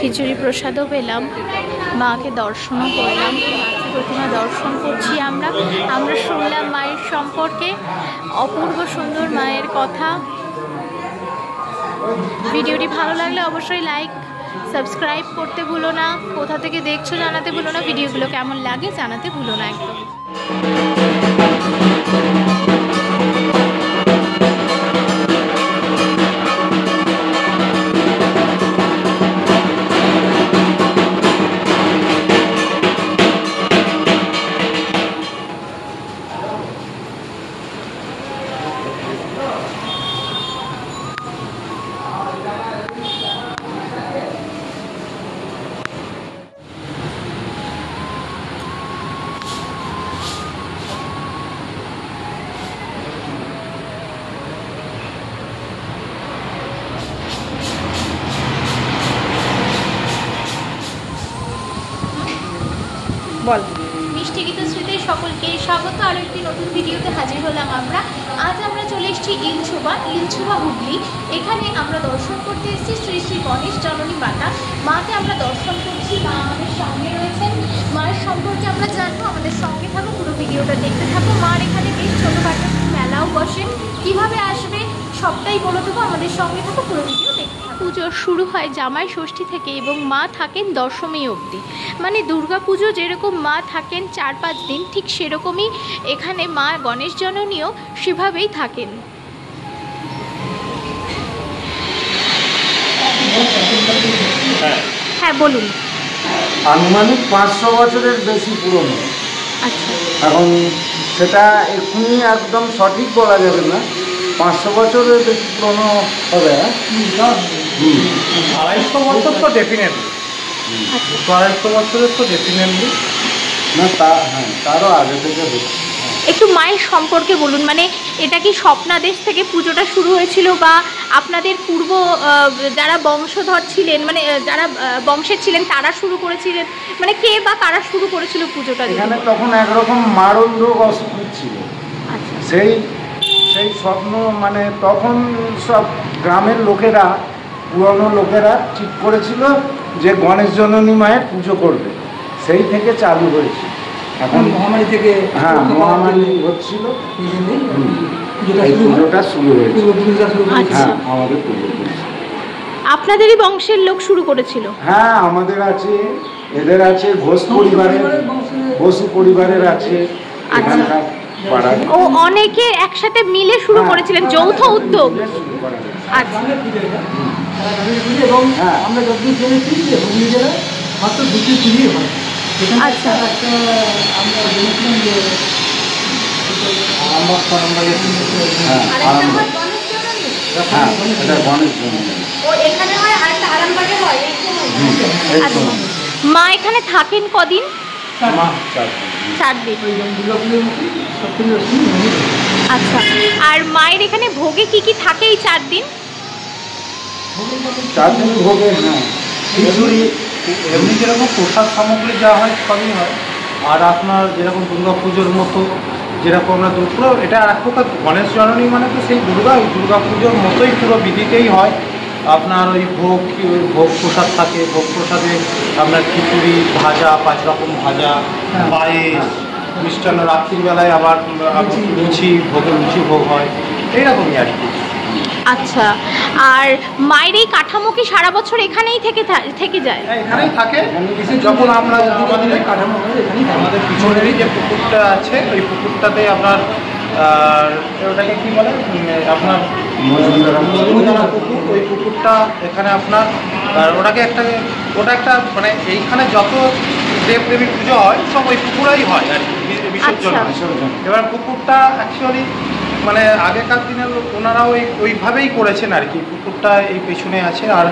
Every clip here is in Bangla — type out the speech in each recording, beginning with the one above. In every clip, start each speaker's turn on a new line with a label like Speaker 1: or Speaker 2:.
Speaker 1: খিচুড়ি প্রসাদও পেলাম, মাকে দর্শনও করলাম, প্রতিমা দর্শন করছি আমরা শুনলাম মায়ের সম্পর্কে অপূর্ব সুন্দর মায়ের কথা। ভিডিওটি ভালো লাগলে অবশ্যই লাইক সাবস্ক্রাইব করতে ভুলো না, কোথা থেকে দেখছো জানাতে ভুলো না, ভিডিওগুলো কেমন লাগে জানাতে ভুলো না একদম। বল। মিষ্টি গীত স্মৃতি সকলকে স্বাগত আরও একটি নতুন ভিডিওতে হাজির হলাম আমরা। আজ আমরা চলে এসেছি ইলছুবা হুগলি। এখানে আমরা দর্শন করতে এসেছি শ্রী শ্রী গণেশ জননী মাতা। মাকে আমরা দর্শন করছি, মা আমাদের সামনে রয়েছেন। মায়ের সম্পর্কে আমরা জানবো, আমাদের সঙ্গে থাকো, পুরো ভিডিওটা দেখতে থাকো। মার এখানে বেশ ছোটোখাটো মেলাও বসে, কীভাবে আসবে সবটাই বলে দেবো, আমাদের সঙ্গে থাকো, পুরো ভিডিও দেখতে থাকো। পুজো শুরু হয় জামাই ষষ্ঠী থেকে এবং মা থাকেন দশমী অবধি। মানে দুর্গা পুজো যেরকম মা থাকেন 4-5 দিন, ঠিক সেরকমই এখানে মা গণেশ জননীও সেভাবেই থাকেন। হ্যাঁ বলুন।
Speaker 2: আনুমানিক 500 বছরের বেশি পুরনো।
Speaker 1: আচ্ছা,
Speaker 2: এখন সেটা এক্ষুনি একদম সঠিক বলা যাবে না, 500 বছরের বেশি পুরনো হবে।
Speaker 3: 250 বছর তো ডেফিনেটলি, 250 বছরের তো ডেফিনেটলি
Speaker 2: না, তারও আগে থেকে বেশি।
Speaker 1: একটু মায়ের সম্পর্কে বলুন, মানে এটা কি স্বপ্নাদেশ থেকে পুজোটা শুরু হয়েছিল, বা আপনাদের পূর্ব যারা বংশধর ছিলেন, মানে যারা বংশের ছিলেন তারা শুরু করেছিলেন, মানে কে বা কারা শুরু করেছিল পুজোটা?
Speaker 2: এখানে তখন একরকম মারণ রোগ অসুখ ছিল।
Speaker 1: আচ্ছা,
Speaker 2: সেই স্বপ্ন, মানে তখন সব গ্রামের লোকেরা, পুরনো লোকেরা ঠিক করেছিল যে গণেশ জননী মায়ের পুজো করবে, সেই থেকে চালু হয়েছে। এখন
Speaker 3: মহামারী থেকে,
Speaker 2: মহামারী হচ্ছিল, এই পুজোটা শুরু হয়েছে। হ্যাঁ, আমাদের পূর্বপুরুষ,
Speaker 1: আপনাদেরই বংশের লোক শুরু করেছিল?
Speaker 2: হ্যাঁ, আমাদের আছে, এদের আছে, ঘোষ পরিবারের, বসু পরিবারের আছে এখানকার পাড়ায়।
Speaker 1: ও অনেকে একসাথে মিলে শুরু করেছিলেন, যৌথ উদ্যোগ। আচ্ছা,
Speaker 3: এবং আমরা যতদিন জেনেছি যে হুগলি জেলায় মাত্র 2টি পুজোই হয়।
Speaker 1: আচ্ছা,
Speaker 3: আমরা জেনেছিলাম যে
Speaker 1: মা এখানে থাকেন কদিন? 4 দিন। আচ্ছা, আর মায়ের এখানে ভোগে কি কি থাকে এই 4 দিন?
Speaker 2: 4 দিন ভোগে
Speaker 3: খিচুড়ি, এমনি যেরকম প্রসাদ সামগ্রী যা হয় সবই হয়। আর আপনার যেরকম দুর্গা পুজোর মতো, যেরকম আমরা দুর্গা, এটা এক প্রকার গণেশ জননী মানে তো সেই দুর্গা পুজোর মতোই পুরো বিধিতেই হয়। আপনার ওই ভোগ প্রসাদ থাকে, ভোগ প্রসাদে আপনার খিচুড়ি, ভাজা, 5 রকম ভাজা, পায়েস, মিষ্টান্ন, রাত্রিবেলায় আবার লুচি ভোগ হয়, এইরকমই আর কি।
Speaker 1: আচ্ছা, আর মায়ের এই কাঠামো কি সারা বছর এখানেই থেকে যায়?
Speaker 3: এখানেই থাকে। যখন আমরা আমাদের এই কাঠামো, আমাদের পিছনেরই যে পুকুরটা আছে, ওই পুকুরটাতে আপনার ওটাকে কী বলে, আপনার মজুমদারা পুকুর, ওই পুকুরটা এখানে আপনার, ওটা একটা মানে এইখানে যত দেবদেবীর পুজো হয় সব ওই পুকুরেই হয় আর কি, বিসর্জন। এবার পুকুরটা অ্যাকচুয়ালি মানে আগেকার দিনের লোক ওনারা ওইভাবেই করেছেন আর কি। পুকুরটা এই পেছনে আছে, আর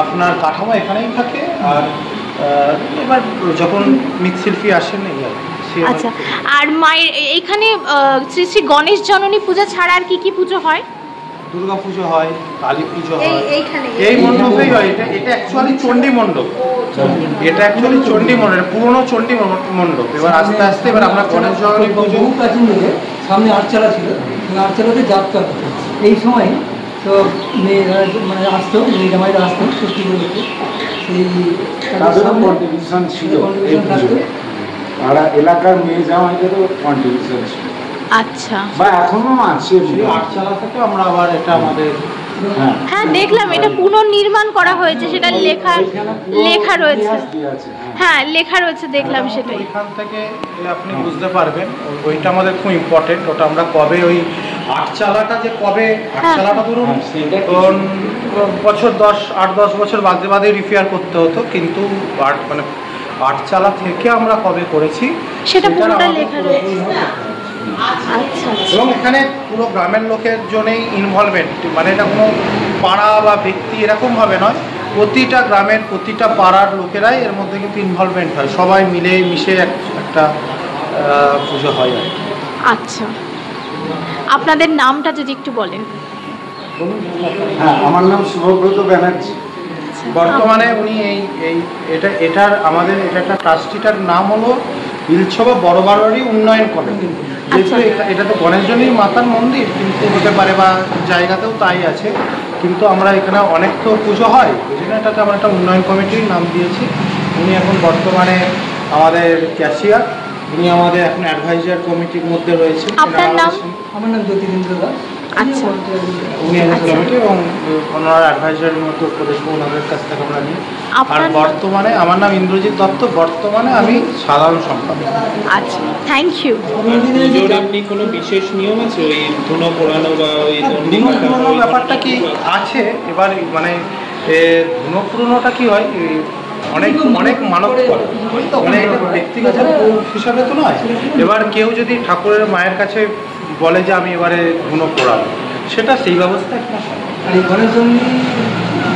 Speaker 3: আপনার কাঠামো এখানেই থাকে। আর এবার যখন মৃৎশিল্পী আসেন এই আর কি।
Speaker 1: আচ্ছা, আর মায়ের এইখানে শ্রী শ্রী গণেশ জননী পূজা ছাড়া আর কি কি পুজো হয়?
Speaker 3: দুর্গা পুজো হয়, কালী পুজো হয়, এই মণ্ডপেই হয়। এটা অ্যাকচুয়ালি চণ্ডী মণ্ডপ, এটা অ্যাকচুয়ালি চণ্ডী মণ্ডপ, পুরনো চণ্ডী মণ্ডপ। এবার আস্তে আস্তে এবার আমরা গণেশ জননী পুজো,
Speaker 4: বহু প্রাচীন যুগে সামনে আটচালা ছিল, আটচালাতে যাত্রা হতো। এই সময় তো মেয়েরা মানে আসতো, মেয়ে জামাইরা আসতো ষষ্ঠী করতে, সেই
Speaker 2: তাদেরও কন্ট্রিবিউশন ছিল এই পুজোয়। আর এলাকার মেয়ে জামাইদেরও কন্ট্রিবিউশন ছিল।
Speaker 1: আচ্ছা,
Speaker 2: বা এখনো আছে।
Speaker 3: সেই আটচালা থেকে আমরা আবার এটা আমাদের
Speaker 1: হ্যাঁ দেখলাম এটা পুনর্নির্মাণ করা হয়েছে, সেটা লেখা রয়েছে। হ্যাঁ লেখা রয়েছে, দেখলাম সেটাই।
Speaker 3: ওইখান থেকে আপনি বুঝতে পারবেন ওইটা আমাদের খুব ইম্পর্টেন্ট। ওটা আমরা কবে ওই আটচালাটা যে কবে আটচালাটা ধরুন বছর 8-10 বছর বাদে বাদে রিপেয়ার করতে হতো, কিন্তু মানে আটচালা থেকে আমরা কবে করেছি
Speaker 1: সেটা পুরোটা লেখা রয়েছে। আচ্ছা,
Speaker 3: এবং এখানে পুরো গ্রামের লোকের জন্যই ইনভলভমেন্ট, মানে এটা কোনো পাড়া বা ব্যক্তি এরকমভাবে নয়, প্রতিটা গ্রামের প্রতিটা পাড়ার লোকেরাই এর মধ্যে কিন্তু ইনভলভমেন্ট হয়, সবাই মিলে মিশে একটা পুজো হয় আর কি।
Speaker 1: আচ্ছা, আপনাদের নামটা যদি একটু বলেন।
Speaker 2: হ্যাঁ, আমার নাম শুভব্রত ব্যানার্জি।
Speaker 3: বর্তমানে উনি এটার আমাদের এটা একটা ট্রাস্টিটার নাম হলো ইলছবা বড় বারোয়ারি উন্নয়ন কমিটি। যেহেতু এটা তো গণেশজনীর মাতার মন্দির, কিন্তু হতে পারে বা জায়গাতেও তাই আছে, কিন্তু আমরা এখানে অনেক তো পুজো হয়, ওই জন্য এটাকে আমরা একটা উন্নয়ন কমিটির নাম দিয়েছি। উনি এখন বর্তমানে আমাদের ক্যাশিয়ার, উনি আমাদের এখন অ্যাডভাইজার কমিটির মধ্যে রয়েছে।
Speaker 1: আপনার নাম?
Speaker 4: আমার নাম জ্যোতিরেন্দ্র দাস।
Speaker 1: আচ্ছা,
Speaker 3: উনি কমিটি এবং ওনার অ্যাডভাইজারের মতো উপদেশ ওনাদের কাছ থেকে আমরা নিই। আর বর্তমানে আমার নাম ইন্দ্রজিৎ দত্ত, বর্তমানে আমি সাধারণ সম্পাদক।
Speaker 1: আচ্ছা, থ্যাংক ইউ।
Speaker 5: পুজোর আপনি কোনো বিশেষ নিয়ম আছে ওই ধুনো পোড়ানো বা ওই
Speaker 3: ধুনো পুরোনো ব্যাপারটা কি আছে? এবার মানে ধুনো পুরোনোটা কি হয়, অনেক মানত করে, মানে এটা ব্যক্তিগত হিসাবে তো নয়। এবার কেউ যদি ঠাকুরের মায়ের কাছে বলে যে আমি এবারে ধুনো পোড়াবো, সেটা সেই ব্যবস্থা একটা হয়।
Speaker 4: আর এই গণেশজনী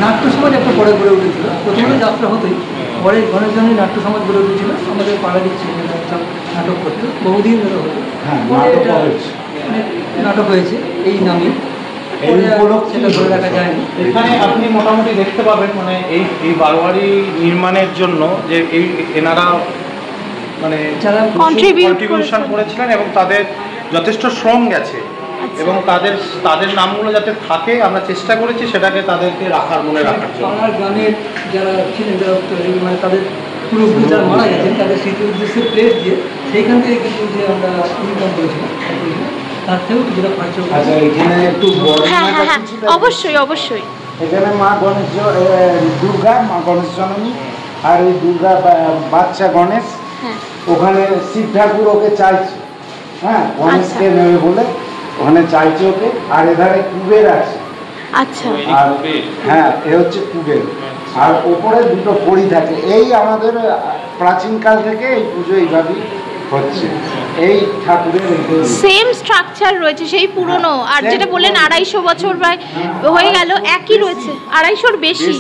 Speaker 4: নাট্য সমাজ একটা পরে গড়ে উঠেছিল, প্রথমে যাত্রা হতোই, পরে গণেশজনী নাট্য সমাজ গড়ে উঠেছিল। আমাদের পাড়ারই ছেলেমেয়েরা সব নাটক করতো, বহুদিন ধরে হতো। পরে এটা নাটক হয়েছে এই নামে, সেটা ধরে রাখা যায়নি।
Speaker 3: এখানে আপনি মোটামুটি দেখতে পাবেন মানে এই বারোয়ারি নির্মাণের জন্য যে এনারা মানে কন্ট্রিবিউশন করেছিলেন এবং তাদের যথেষ্ট শ্রম গেছে, এবং তাদের নামগুলো যাতে থাকে আমরা চেষ্টা করেছি সেটাকে তাদেরকে রাখার, মনে রাখার জন্য।
Speaker 4: আমার গ্রামের যারা ছিলেন, যারা মানে তাদের পুরোপুরি যারা মারা গেছেন তাদের স্মৃতির উদ্দেশ্যে প্লেস দিয়ে সেইখান থেকে কিন্তু যে আমরা ইনকাম করেছিলাম, তার থেকেও কিছুটা খরচ।
Speaker 2: আচ্ছা, এখানে একটু
Speaker 1: হ্যাঁ, অবশ্যই অবশ্যই।
Speaker 2: এখানে মা দুর্গা, মা গণেশ জননী, আর ওই দুর্গা বাচ্চা গণেশ, ওখানে শিব ঠাকুর ওকে চাইছে, হ্যাঁ গণেশকে নেবে বলে ওখানে চাইছে ওকে। আর এধারে কুবের আছে।
Speaker 1: আচ্ছা,
Speaker 2: আর হ্যাঁ, এ হচ্ছে কুবের, আর ওপরে দুটো পরি থাকে। এই আমাদের প্রাচীনকাল থেকে এই পুজো এইভাবেই হচ্ছে। এই ঠাকুরের
Speaker 1: সেম স্ট্রাকচার রয়েছে, সেই পুরনো। আর যেটা বললেন 250 বছর হয়ে গেল, একই রয়েছে, 250-র বেশি।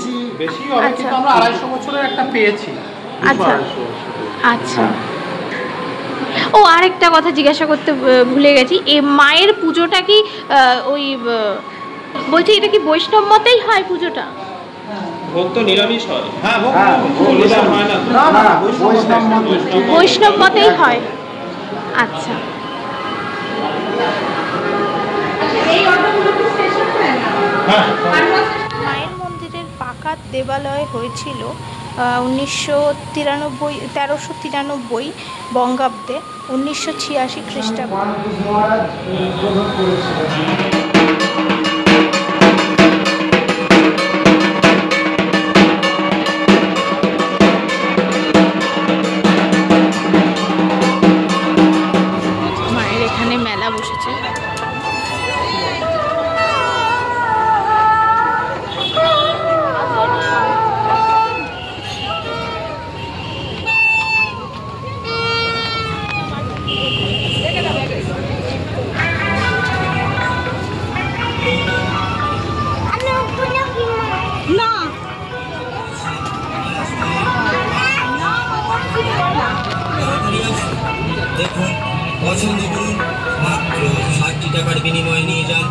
Speaker 3: আচ্ছা, আমরা 250 বছরের একটা পেয়েছি।
Speaker 1: আচ্ছা আচ্ছা, ও আরেকটা কথা জিজ্ঞাসা করতে ভুলে গেছি, এই মায়ের পুজোটা কি ওই বলছি এটা কি বৈষ্ণব মতেই হয় পুজোটা?
Speaker 5: ভোগ তো নিরামিষ হয়।
Speaker 3: হ্যাঁ,
Speaker 5: হয় না,
Speaker 1: বৈষ্ণব মতেই হয়। আচ্ছা, মায়ের মন্দিরের পাকা দেবালয় হয়েছিল 1393 বঙ্গাব্দে, 1986 খ্রিস্টাব্দে। মায়ের এখানে মেলা বসেছে।
Speaker 6: দেখুন, পছন্দ করুন, মাত্র 60 টাকার বিনিময়ে নিয়ে যান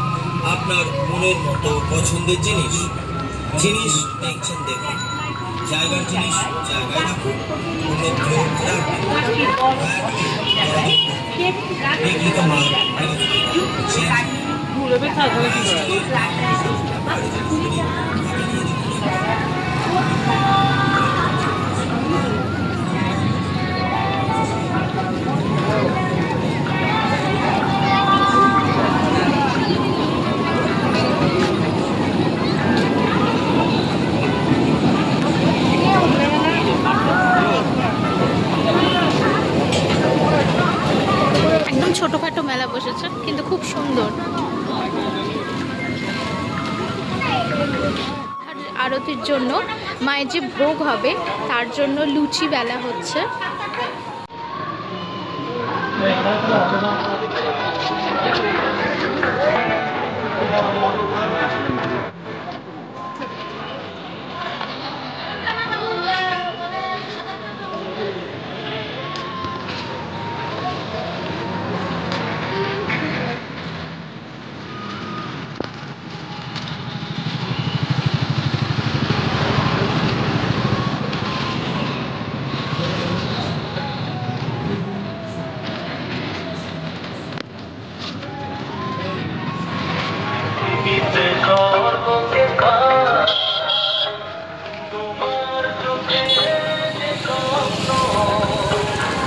Speaker 6: আপনার মনের মতো পছন্দের জিনিস। জিনিস দেখছেন, দেখুন, জায়গার জিনিস জায়গায় রাখুন, অন্যত্র রাখবেন। বিক্রিত মাল
Speaker 1: ছোটখাটো মেলা বসেছে কিন্তু খুব সুন্দর। আর আরতির জন্য মায়ের যে ভোগ হবে তার জন্য লুচি বেলা হচ্ছে।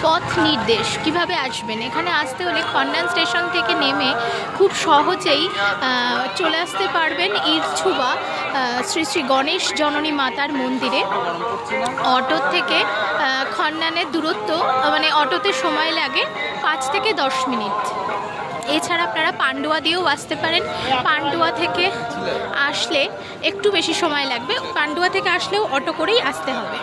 Speaker 1: পথ নির্দেশ কিভাবে আসবেন, এখানে আসতে হলে খন্ডান স্টেশন থেকে নেমে খুব সহজেই চলে আসতে পারবেন ইলছুবা শ্রী শ্রী গণেশ জননী মাতার মন্দিরে। অটো থেকে খন্ডানের দূরত্ব মানে অটোতে সময় লাগে 5 থেকে 10 মিনিট। এছাড়া আপনারা পান্ডুয়া দিয়েও আসতে পারেন। পান্ডুয়া থেকে আসলে একটু বেশি সময় লাগবে, পান্ডুয়া থেকে আসলেও অটো করেই আসতে হবে।